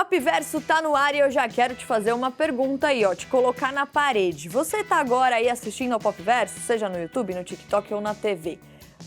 Popverso tá no ar e eu já quero te fazer uma pergunta aí, te colocar na parede. Você tá agora aí assistindo ao Popverso, seja no YouTube, no TikTok ou na TV.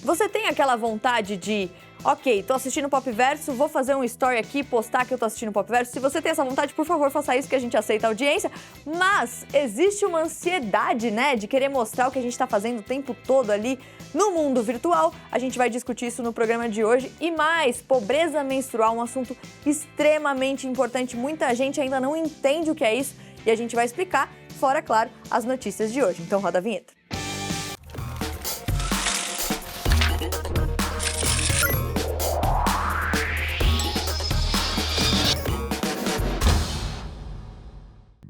Você tem aquela vontade de, ok, tô assistindo o Popverso, vou fazer um story aqui, postar que eu tô assistindo o Popverso. Se você tem essa vontade, por favor, faça isso que a gente aceita a audiência. Mas existe uma ansiedade, né, de querer mostrar o que a gente tá fazendo o tempo todo ali no mundo virtual. A gente vai discutir isso no programa de hoje. E mais, pobreza menstrual, um assunto extremamente importante. Muita gente ainda não entende o que é isso e a gente vai explicar, fora, claro, as notícias de hoje. Então roda a vinheta.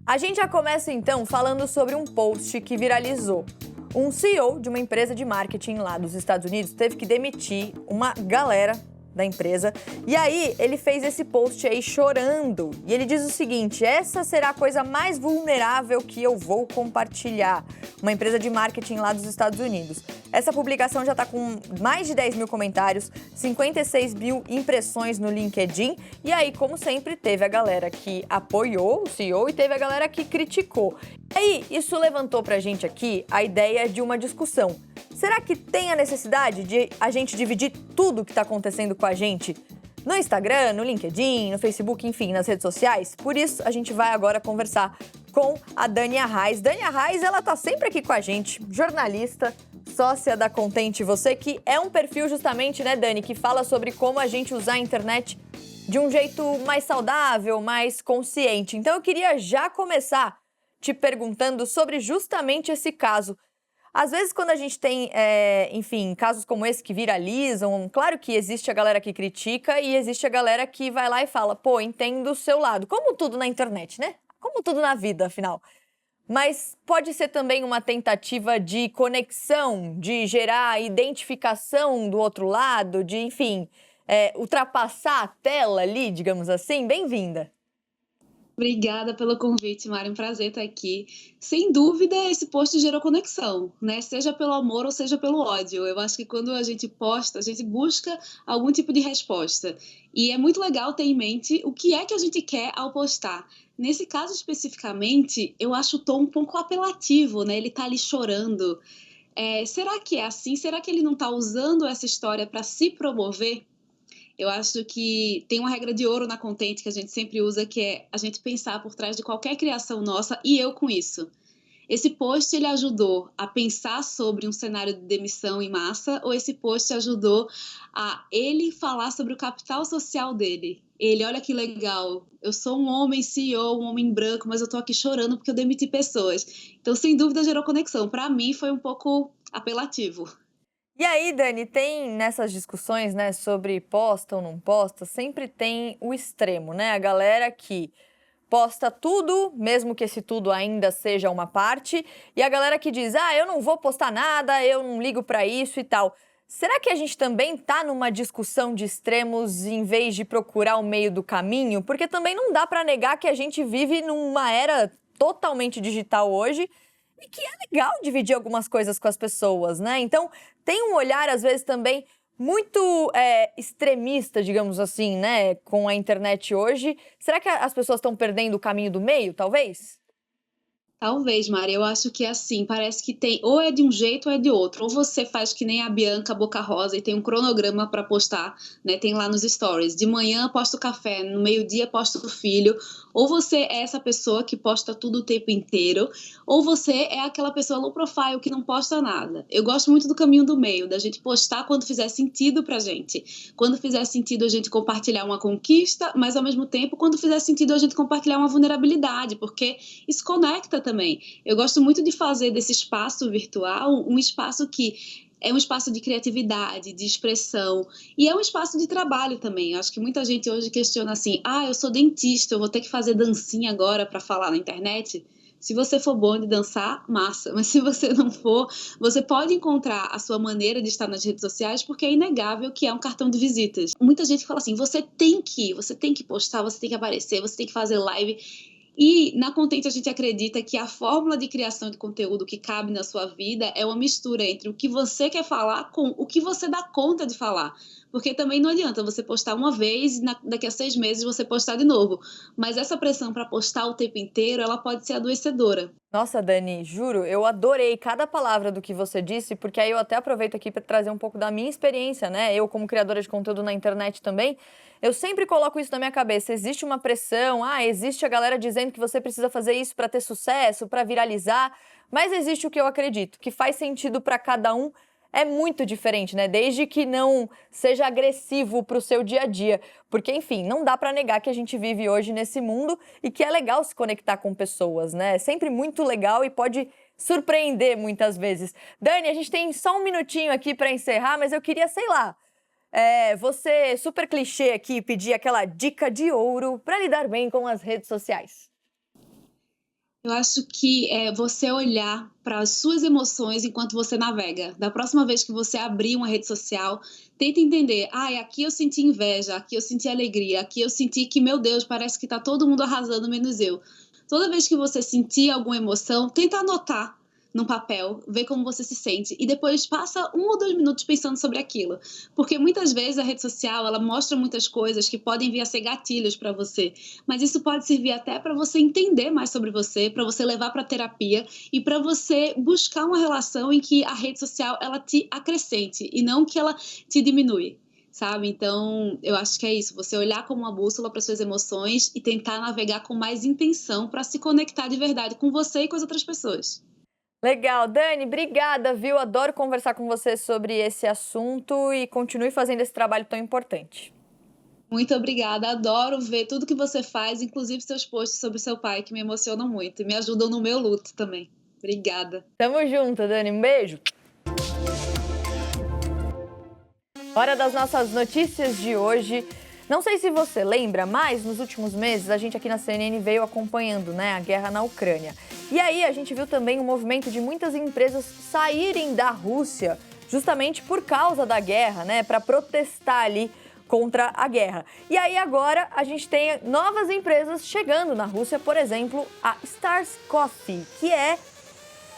A gente já começa então falando sobre um post que viralizou. Um CEO de uma empresa de marketing lá dos Estados Unidos teve que demitir uma galera da empresa. E aí ele fez esse post aí chorando. E ele diz o seguinte: essa será a coisa mais vulnerável que eu vou compartilhar. Uma empresa de marketing lá dos Estados Unidos. Essa publicação já está com mais de 10 mil comentários, 56 mil impressões no LinkedIn. E aí, como sempre, teve a galera que apoiou o CEO e teve a galera que criticou. E aí, isso levantou pra gente aqui a ideia de uma discussão. Será que tem a necessidade de a gente dividir tudo que está acontecendo com a gente no Instagram, no LinkedIn, no Facebook, enfim, nas redes sociais? Por isso, a gente vai agora conversar com a Dani Arraes. Dani Arraes, ela tá sempre aqui com a gente, jornalista, sócia da Contente Você, que é um perfil justamente, né, Dani, que fala sobre como a gente usar a internet de um jeito mais saudável, mais consciente. Então, eu queria já começar te perguntando sobre justamente esse caso. Às vezes, quando a gente tem, enfim, casos como esse que viralizam, claro que existe a galera que critica e existe a galera que vai lá e fala, pô, entendo o seu lado. Como tudo na internet, né? Como tudo na vida, afinal. Mas pode ser também uma tentativa de conexão, de gerar identificação do outro lado, de, enfim, ultrapassar a tela ali, digamos assim. Bem-vinda! Obrigada pelo convite, Mari. Um prazer estar aqui. Sem dúvida, esse post gerou conexão, né? Seja pelo amor ou seja pelo ódio. Eu acho que quando a gente posta, a gente busca algum tipo de resposta. E é muito legal ter em mente o que é que a gente quer ao postar. Nesse caso especificamente, eu acho o tom um pouco apelativo, né? Ele tá ali chorando. Será que é assim? Será que ele não tá usando essa história para se promover? Eu acho que tem uma regra de ouro na Contente que a gente sempre usa, que é a gente pensar por trás de qualquer criação nossa, e eu com isso. Esse post, ele ajudou a pensar sobre um cenário de demissão em massa, ou esse post ajudou a ele falar sobre o capital social dele? Ele, olha que legal, eu sou um homem CEO, um homem branco, mas eu tô aqui chorando porque eu demiti pessoas. Então, sem dúvida, gerou conexão. Para mim, foi um pouco apelativo. E aí, Dani, tem nessas discussões, né, sobre posta ou não posta, sempre tem o extremo, né? A galera que posta tudo, mesmo que esse tudo ainda seja uma parte, e a galera que diz, eu não vou postar nada, eu não ligo pra isso e tal. Será que a gente também tá numa discussão de extremos em vez de procurar o meio do caminho? Porque também não dá pra negar que a gente vive numa era totalmente digital hoje, e que é legal dividir algumas coisas com as pessoas, né? Então, tem um olhar, às vezes, também muito extremista, digamos assim, né? Com a internet hoje. Será que as pessoas estão perdendo o caminho do meio, talvez? Talvez, Mari, eu acho que é assim, parece que tem, ou é de um jeito ou é de outro, ou você faz que nem a Bianca Boca Rosa e tem um cronograma para postar, né, tem lá nos stories, de manhã posta o café, no meio-dia posta o filho, ou você é essa pessoa que posta tudo o tempo inteiro, ou você é aquela pessoa low profile que não posta nada. Eu gosto muito do caminho do meio, da gente postar quando fizer sentido pra gente, quando fizer sentido a gente compartilhar uma conquista, mas ao mesmo tempo, quando fizer sentido a gente compartilhar uma vulnerabilidade, porque isso conecta também. Eu gosto muito de fazer desse espaço virtual um espaço que é um espaço de criatividade, de expressão, e é um espaço de trabalho também. Eu acho que muita gente hoje questiona assim, eu sou dentista, eu vou ter que fazer dancinha agora para falar na internet. Se você for bom de dançar, massa. Mas se você não for, você pode encontrar a sua maneira de estar nas redes sociais, porque é inegável que é um cartão de visitas. Muita gente fala assim, você tem que postar, você tem que aparecer, você tem que fazer live. E na Contente a gente acredita que a fórmula de criação de conteúdo que cabe na sua vida é uma mistura entre o que você quer falar com o que você dá conta de falar. Porque também não adianta você postar uma vez e daqui a 6 meses você postar de novo. Mas essa pressão para postar o tempo inteiro, ela pode ser adoecedora. Nossa, Dani, juro, eu adorei cada palavra do que você disse, porque aí eu até aproveito aqui para trazer um pouco da minha experiência, né? Eu, como criadora de conteúdo na internet também, eu sempre coloco isso na minha cabeça. Existe uma pressão, existe a galera dizendo que você precisa fazer isso para ter sucesso, para viralizar, mas existe o que eu acredito, que faz sentido para cada um. É muito diferente, né? Desde que não seja agressivo para o seu dia a dia. Porque, enfim, não dá para negar que a gente vive hoje nesse mundo e que é legal se conectar com pessoas, né? É sempre muito legal e pode surpreender muitas vezes. Dani, a gente tem só um minutinho aqui para encerrar, mas eu queria, sei lá, você, super clichê aqui, pedir aquela dica de ouro para lidar bem com as redes sociais. Eu acho que é você olhar para as suas emoções enquanto você navega. Da próxima vez que você abrir uma rede social, tenta entender, aqui eu senti inveja, aqui eu senti alegria, aqui eu senti que, meu Deus, parece que está todo mundo arrasando menos eu. Toda vez que você sentir alguma emoção, tenta anotar num papel, ver como você se sente e depois passa 1 ou 2 minutos pensando sobre aquilo. Porque muitas vezes a rede social, ela mostra muitas coisas que podem vir a ser gatilhos para você, mas isso pode servir até para você entender mais sobre você, para você levar para terapia e para você buscar uma relação em que a rede social ela te acrescente e não que ela te diminui. Sabe? Então, eu acho que é isso, você olhar como uma bússola para suas emoções e tentar navegar com mais intenção para se conectar de verdade com você e com as outras pessoas. Legal, Dani, obrigada, viu? Adoro conversar com você sobre esse assunto e continue fazendo esse trabalho tão importante. Muito obrigada, adoro ver tudo que você faz, inclusive seus posts sobre seu pai, que me emocionam muito e me ajudam no meu luto também. Obrigada. Tamo junto, Dani, um beijo. Hora das nossas notícias de hoje. Não sei se você lembra, mas nos últimos meses a gente aqui na CNN veio acompanhando, né, a guerra na Ucrânia. E aí a gente viu também o movimento de muitas empresas saírem da Rússia justamente por causa da guerra, né, para protestar ali contra a guerra. E aí agora a gente tem novas empresas chegando na Rússia, por exemplo, a Stars Coffee, que é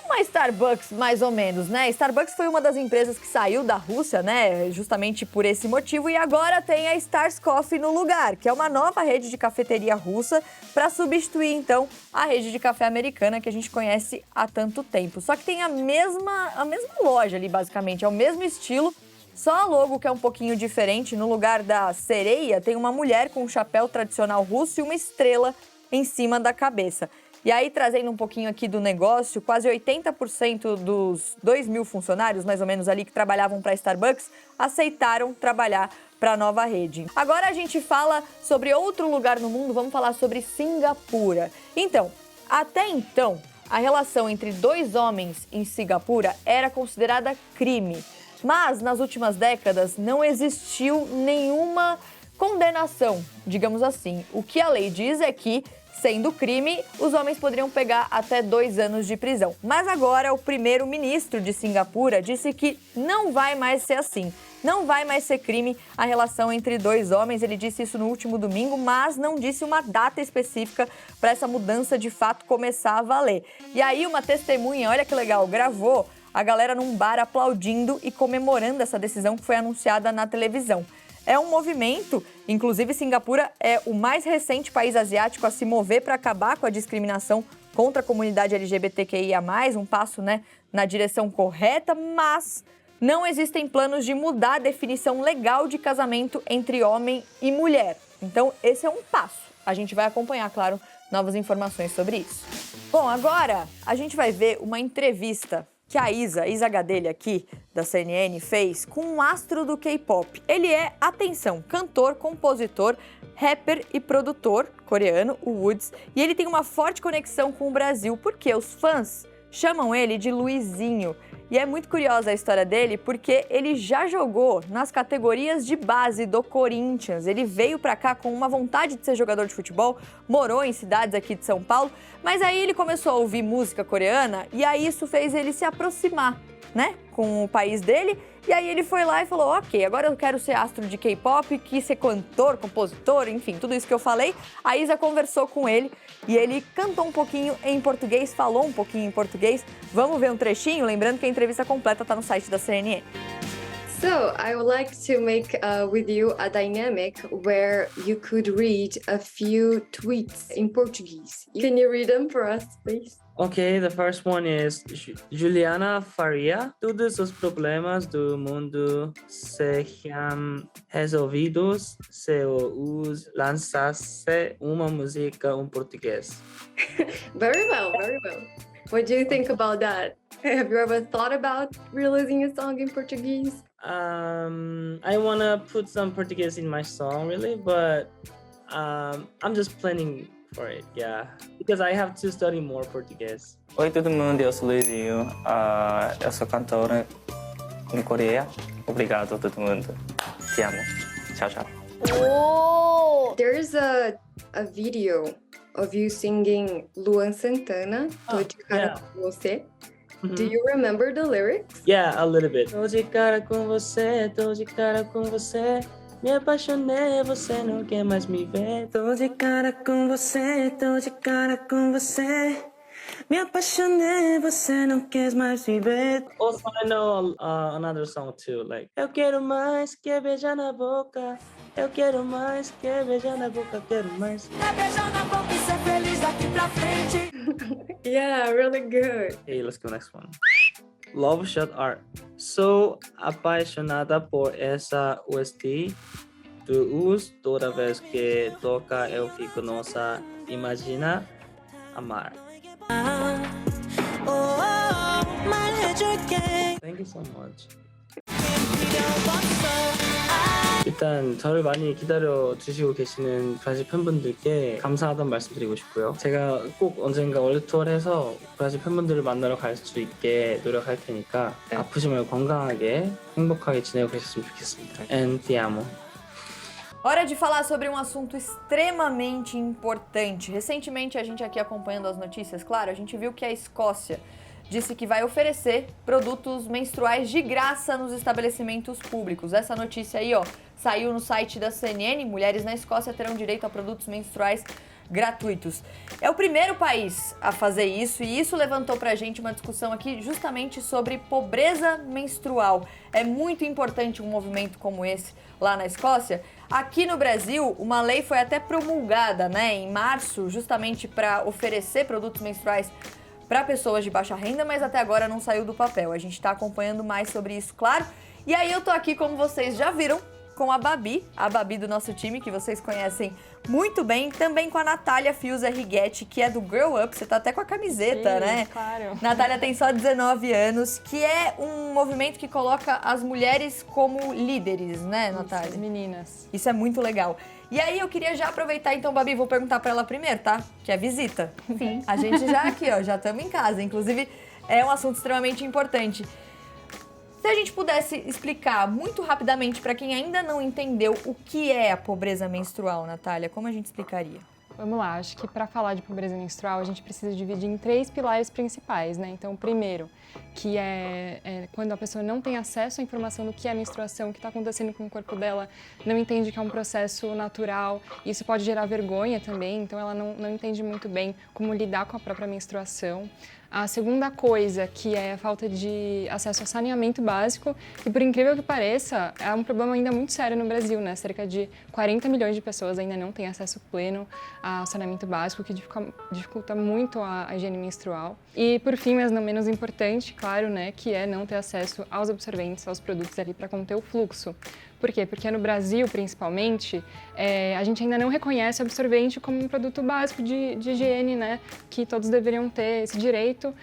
uma Starbucks, mais ou menos, né? Starbucks foi uma das empresas que saiu da Rússia, né? Justamente por esse motivo. E agora tem a Stars Coffee no lugar, que é uma nova rede de cafeteria russa para substituir, então, a rede de café americana que a gente conhece há tanto tempo. Só que tem a mesma loja ali, basicamente. É o mesmo estilo, só a logo que é um pouquinho diferente. No lugar da sereia, tem uma mulher com um chapéu tradicional russo e uma estrela em cima da cabeça. E aí, trazendo um pouquinho aqui do negócio, quase 80% dos 2.000 funcionários, mais ou menos ali, que trabalhavam para a Starbucks, aceitaram trabalhar para a nova rede. Agora a gente fala sobre outro lugar no mundo, vamos falar sobre Singapura. Então, até então, a relação entre 2 homens em Singapura era considerada crime. Mas, nas últimas décadas, não existiu nenhuma condenação, digamos assim. O que a lei diz é que, sendo crime, os homens poderiam pegar até 2 anos de prisão. Mas agora o primeiro-ministro de Singapura disse que não vai mais ser assim. Não vai mais ser crime a relação entre 2 homens. Ele disse isso no último domingo, mas não disse uma data específica para essa mudança de fato começar a valer. E aí uma testemunha, olha que legal, gravou a galera num bar aplaudindo e comemorando essa decisão que foi anunciada na televisão. É um movimento, inclusive Singapura é o mais recente país asiático a se mover para acabar com a discriminação contra a comunidade LGBTQIA+, um passo, né, na direção correta, mas não existem planos de mudar a definição legal de casamento entre homem e mulher. Então, esse é um passo. A gente vai acompanhar, claro, novas informações sobre isso. Bom, agora a gente vai ver uma entrevista que a Isa Gadelha aqui, da CNN, fez com um astro do K-pop. Ele é, atenção, cantor, compositor, rapper e produtor coreano, o Woods, e ele tem uma forte conexão com o Brasil, porque os fãs chamam ele de Luizinho. E é muito curiosa a história dele, porque ele já jogou nas categorias de base do Corinthians. Ele veio pra cá com uma vontade de ser jogador de futebol, morou em cidades aqui de São Paulo, mas aí ele começou a ouvir música coreana e aí isso fez ele se aproximar, né, com o país dele. E aí ele foi lá e falou, ok, agora eu quero ser astro de K-pop, quis ser cantor, compositor, enfim, tudo isso que eu falei. A Isa conversou com ele e ele cantou um pouquinho em português, falou um pouquinho em português. Vamos ver um trechinho? Lembrando que a entrevista completa está no site da CNN. So I would like to make with you a dynamic where you could read a few tweets in Portuguese. Can you read them for us, please? Okay, the first one is Juliana Faria. Todos os problemas do mundo sejam resolvidos se os lançasse uma música em português. Very well, very well. What do you think about that? Have you ever thought about releasing a song in Portuguese? I wanna put some Portuguese in my song, really, but I'm just planning for it, yeah, because I have to study more Portuguese. Oi, todo mundo, eu sou Luizinho. Eu sou cantora em Coreia. Obrigado, todo mundo. Te amo. Tchau, tchau. Oh! There's a video of you singing Luan Santana, Tô de cara com você. Do you remember the lyrics? Yeah, a little bit. Tô de cara com você, tô de cara com você. Me apaixonei, você não quer mais me ver. Tô de cara com você, tô de cara com você. Me apaixonei, você não quer mais me ver. Also, I know another song too, like eu quero mais que beijar na boca. Eu quero mais que beijar na boca, quero mais. É beijar na boca e ser feliz daqui pra frente. Yeah, really good. Okay, let's go next one. Love Shot Art. Sou apaixonada por essa OST do Us. Toda vez que toca eu fico, nossa, imagina amar. Thank you so much. 일단 저를 많이 기다려 주시고 계시는 브라질 팬분들께 감사하다는 말씀 드리고 싶고요. 제가 꼭 언젠가 월드 투어를 해서 브라질 팬분들을 만나러 갈 수 있게 노력할 테니까 아프지 말고 건강하게 행복하게 지내고 계셨으면 좋겠습니다. And te amo. Hora de falar sobre um assunto extremamente importante. Recentemente, a gente aqui acompanhando as notícias, claro, a gente viu que a Escócia disse que vai oferecer produtos menstruais de graça nos estabelecimentos públicos. Essa notícia aí, ó, saiu no site da CNN. Mulheres na Escócia terão direito a produtos menstruais gratuitos. É o primeiro país a fazer isso e isso levantou pra gente uma discussão aqui justamente sobre pobreza menstrual. É muito importante um movimento como esse lá na Escócia. Aqui no Brasil, uma lei foi até promulgada, né, em março, justamente para oferecer produtos menstruais para pessoas de baixa renda, mas até agora não saiu do papel. A gente está acompanhando mais sobre isso, claro. E aí eu tô aqui, como vocês já viram, com a Babi do nosso time, que vocês conhecem muito bem, também com a Natália Fiuza Righetti, que é do Girl Up, você tá até com a camiseta, Sim, né? Claro. Natália tem só 19 anos, que é um movimento que coloca as mulheres como líderes, né, Natália? As meninas. Isso é muito legal. E aí eu queria já aproveitar, então, Babi, vou perguntar pra ela primeiro, tá? Que é visita. Sim. A gente já aqui, ó, já estamos em casa. Inclusive, é um assunto extremamente importante. Se a gente pudesse explicar muito rapidamente para quem ainda não entendeu o que é a pobreza menstrual, Natália, como a gente explicaria? Vamos lá, acho que para falar de pobreza menstrual a gente precisa dividir em 3 pilares principais, né? Então, o primeiro, que é quando a pessoa não tem acesso à informação do que é a menstruação, o que está acontecendo com o corpo dela, não entende que é um processo natural, isso pode gerar vergonha também, então ela não entende muito bem como lidar com a própria menstruação. A segunda coisa, que é a falta de acesso ao saneamento básico, que por incrível que pareça, é um problema ainda muito sério no Brasil, né? Cerca de 40 milhões de pessoas ainda não têm acesso pleno ao saneamento básico, que dificulta muito a higiene menstrual. E por fim, mas não menos importante, claro, né, que é não ter acesso aos absorventes, aos produtos ali para conter o fluxo. Por quê? Porque no Brasil, principalmente, a gente ainda não reconhece o absorvente como um produto básico de higiene, né? Que todos deveriam ter esse direito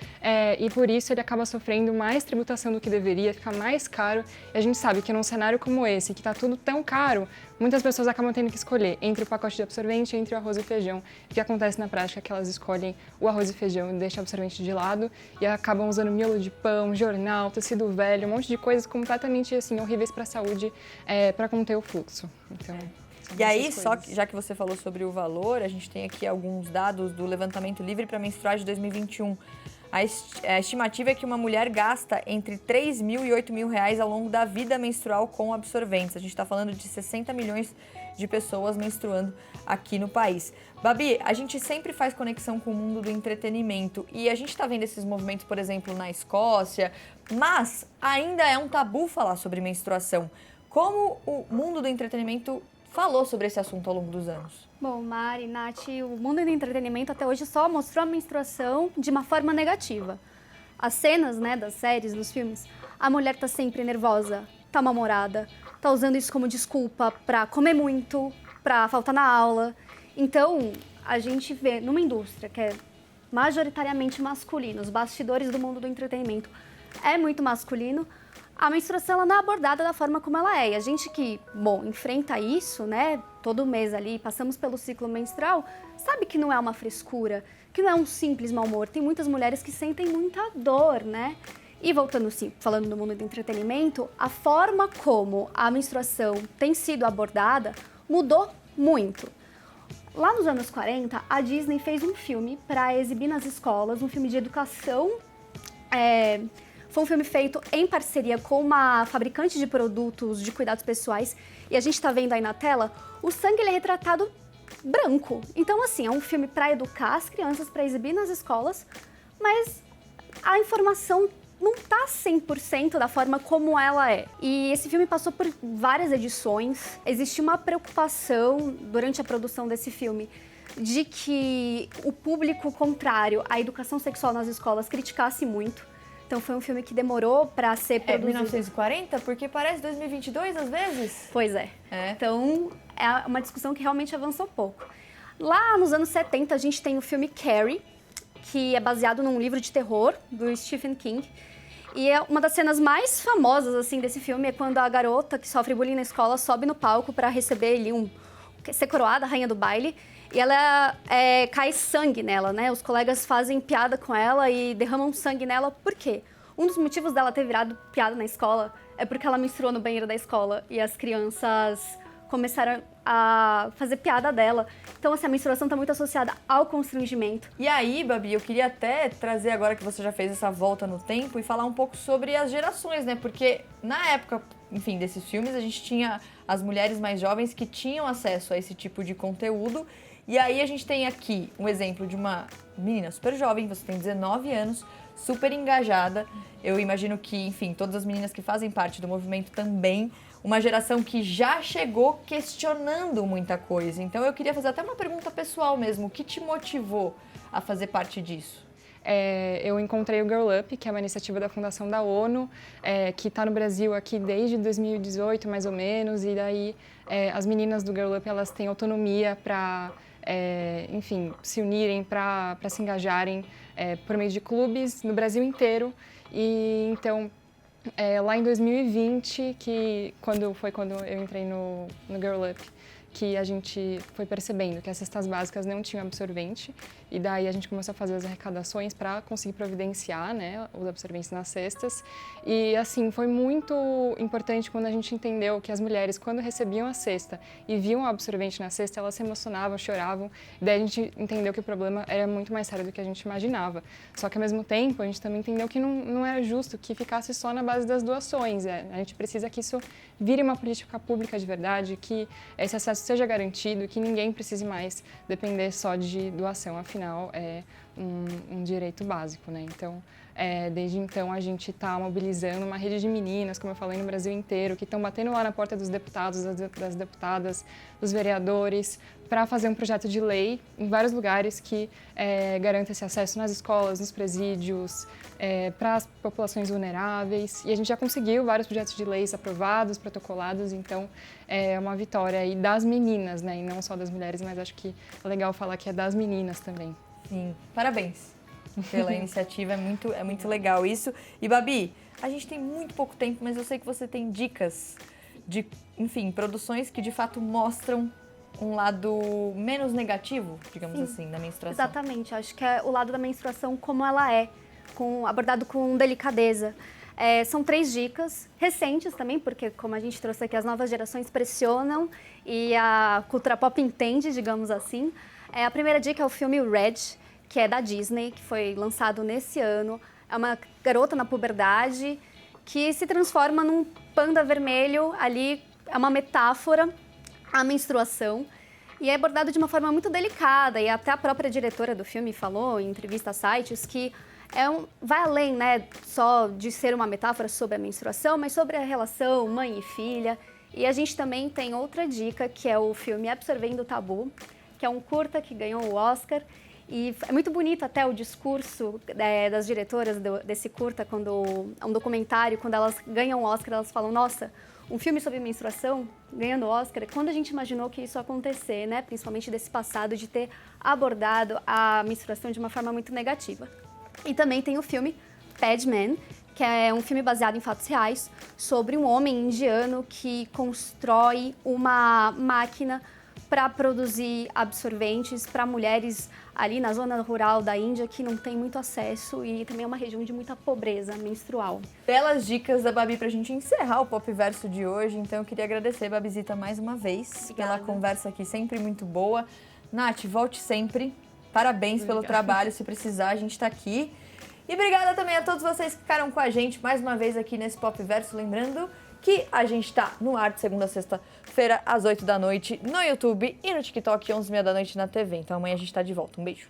e por isso ele acaba sofrendo mais tributação do que deveria, fica mais caro. E a gente sabe que num cenário como esse, que está tudo tão caro, muitas pessoas acabam tendo que escolher entre o pacote de absorvente e entre o arroz e feijão. O que acontece na prática é que elas escolhem o arroz e feijão e deixam o absorvente de lado e acabam usando miolo de pão, jornal, tecido velho, um monte de coisas completamente assim, horríveis para a saúde para conter o fluxo. Então, e aí, só que, já que você falou sobre o valor, a gente tem aqui alguns dados do Levantamento Livre para Menstruar de 2021. A estimativa é que uma mulher gasta entre 3 mil e 8 mil reais ao longo da vida menstrual com absorventes. A gente está falando de 60 milhões de pessoas menstruando aqui no país. Babi, a gente sempre faz conexão com o mundo do entretenimento e a gente está vendo esses movimentos, por exemplo, na Escócia, mas ainda é um tabu falar sobre menstruação. Como o mundo do entretenimento falou sobre esse assunto ao longo dos anos? Bom, Mari, Nath, o mundo do entretenimento até hoje só mostrou a menstruação de uma forma negativa. As cenas, né, das séries, dos filmes, a mulher tá sempre nervosa, tá mal-humorada, tá usando isso como desculpa pra comer muito, pra faltar na aula. Então, a gente vê numa indústria que é majoritariamente masculina, os bastidores do mundo do entretenimento é muito masculino, a menstruação ela não é abordada da forma como ela é. E a gente que, bom, enfrenta isso, né, todo mês ali, passamos pelo ciclo menstrual, sabe que não é uma frescura, que não é um simples mau humor. Tem muitas mulheres que sentem muita dor, né? E voltando, sim, falando do mundo do entretenimento, a forma como a menstruação tem sido abordada mudou muito. Lá nos anos 40, a Disney fez um filme para exibir nas escolas, um filme de educação. Foi um filme feito em parceria com uma fabricante de produtos de cuidados pessoais. E a gente está vendo aí na tela, o sangue ele é retratado branco. Então, assim, é um filme para educar as crianças, para exibir nas escolas, mas a informação não tá 100% da forma como ela é. E esse filme passou por várias edições. Existe uma preocupação durante a produção desse filme de que o público contrário à educação sexual nas escolas criticasse muito. Então foi um filme que demorou para ser produzido. 1940? Porque parece 2022 às vezes. Pois é. Então é uma discussão que realmente avançou pouco. Lá nos anos 70 a gente tem o filme Carrie, que é baseado num livro de terror do Stephen King. E é uma das cenas mais famosas assim desse filme é quando a garota que sofre bullying na escola sobe no palco para receber ali ser coroada, rainha do baile. E ela cai sangue nela, né? Os colegas fazem piada com ela e derramam sangue nela. Por quê? Um dos motivos dela ter virado piada na escola é porque ela menstruou no banheiro da escola e as crianças começaram a fazer piada dela. Então, assim, a menstruação está muito associada ao constrangimento. E aí, Babi, eu queria até trazer agora que você já fez essa volta no tempo e falar um pouco sobre as gerações, né? Porque na época, enfim, desses filmes, a gente tinha as mulheres mais jovens que tinham acesso a esse tipo de conteúdo. E aí a gente tem aqui um exemplo de uma menina super jovem, você tem 19 anos, super engajada. Eu imagino que, enfim, todas as meninas que fazem parte do movimento também, uma geração que já chegou questionando muita coisa. Então eu queria fazer até uma pergunta pessoal mesmo, o que te motivou a fazer parte disso? Eu encontrei o Girl Up, que é uma iniciativa da Fundação da ONU, que está no Brasil aqui desde 2018, mais ou menos, e daí as meninas do Girl Up, elas têm autonomia para, enfim, se unirem, para se engajarem por meio de clubes no Brasil inteiro. E então, lá em 2020, quando eu entrei no Girl Up, que a gente foi percebendo que as cestas básicas não tinham absorvente, e daí a gente começou a fazer as arrecadações para conseguir providenciar, né, os absorventes nas cestas. E assim, foi muito importante quando a gente entendeu que as mulheres, quando recebiam a cesta e viam o absorvente na cesta, elas se emocionavam, choravam. E daí a gente entendeu que o problema era muito mais sério do que a gente imaginava. Só que ao mesmo tempo, a gente também entendeu que não era justo que ficasse só na base das doações. A gente precisa que isso vire uma política pública de verdade, que esse acesso seja garantido, que ninguém precise mais depender só de doação. Afinal, é um direito básico, né? Então, desde então, a gente está mobilizando uma rede de meninas, como eu falei, no Brasil inteiro, que estão batendo lá na porta dos deputados, das deputadas, dos vereadores, para fazer um projeto de lei em vários lugares que garanta esse acesso nas escolas, nos presídios, para as populações vulneráveis. E a gente já conseguiu vários projetos de leis aprovados, protocolados, então é uma vitória aí das meninas, né? E não só das mulheres, mas acho que é legal falar que é das meninas também. Sim, parabéns pela iniciativa, é muito legal isso. E Babi, a gente tem muito pouco tempo, mas eu sei que você tem dicas de, enfim, produções que de fato mostram um lado menos negativo, digamos assim, da menstruação. Exatamente, acho que é o lado da menstruação como ela é, abordado com delicadeza. São 3 dicas, recentes também, porque como a gente trouxe aqui, as novas gerações pressionam e a cultura pop entende, digamos assim. A primeira dica é o filme Red, que é da Disney, que foi lançado nesse ano. É uma garota na puberdade que se transforma num panda vermelho. Ali é uma metáfora à menstruação. E é abordado de uma forma muito delicada. E até a própria diretora do filme falou em entrevista a sites que vai além, né, só de ser uma metáfora sobre a menstruação, mas sobre a relação mãe e filha. E a gente também tem outra dica, que é o filme Absorvendo o Tabu, que é um curta que ganhou o Oscar. E é muito bonito até o discurso das diretoras desse curta, quando é um documentário, quando elas ganham o Oscar, elas falam, nossa, um filme sobre menstruação ganhando o Oscar, quando a gente imaginou que isso ia acontecer, né? Principalmente desse passado de ter abordado a menstruação de uma forma muito negativa. E também tem o filme Padman, que é um filme baseado em fatos reais sobre um homem indiano que constrói uma máquina para produzir absorventes para mulheres ali na zona rural da Índia que não tem muito acesso e também é uma região de muita pobreza menstrual. Belas dicas da Babi pra gente encerrar o Pop Verso de hoje, então eu queria agradecer, Babizita, mais uma vez pela conversa aqui, sempre muito boa. Nath, volte sempre. Parabéns pelo trabalho, se precisar, a gente tá aqui. E obrigada também a todos vocês que ficaram com a gente mais uma vez aqui nesse Pop Verso, lembrando que a gente tá no ar de segunda a sexta-feira, às 8 da noite, no YouTube e no TikTok, 11h30 da noite na TV. Então amanhã a gente tá de volta. Um beijo.